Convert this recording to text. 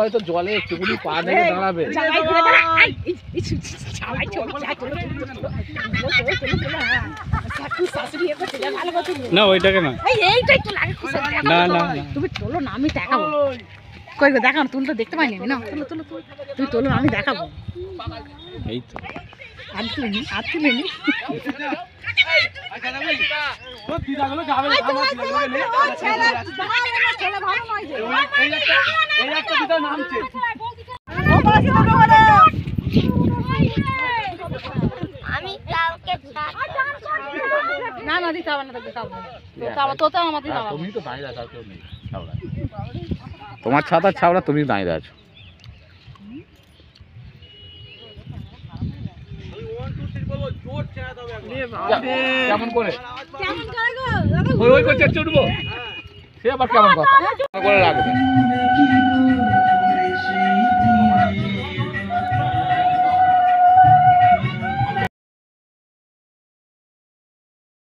হয়তো জলে একটুকুনি পা দেখে দাঁড়াবে। না ওইটাকে না, না না তুমি তোলো না, আমি দেখাবো। কই গো দেখাও, তুমি তো দেখতে পাইনি না। তোলো তোলো তুমি তোলো, আমি দেখাবো। এই তো আর তুমি নি না না দিতে হবে না, তো আমাদের তুমি তো দাঁড়িয়ে আছো, কেউ নেই ছাওড়া। তোমার ছাতার ছাওড়া, তুমি দাঁড়িয়ে আছো। কেমন করে ওই করছে উঠবো, সে আবার কেমন কথা করে রাখবে।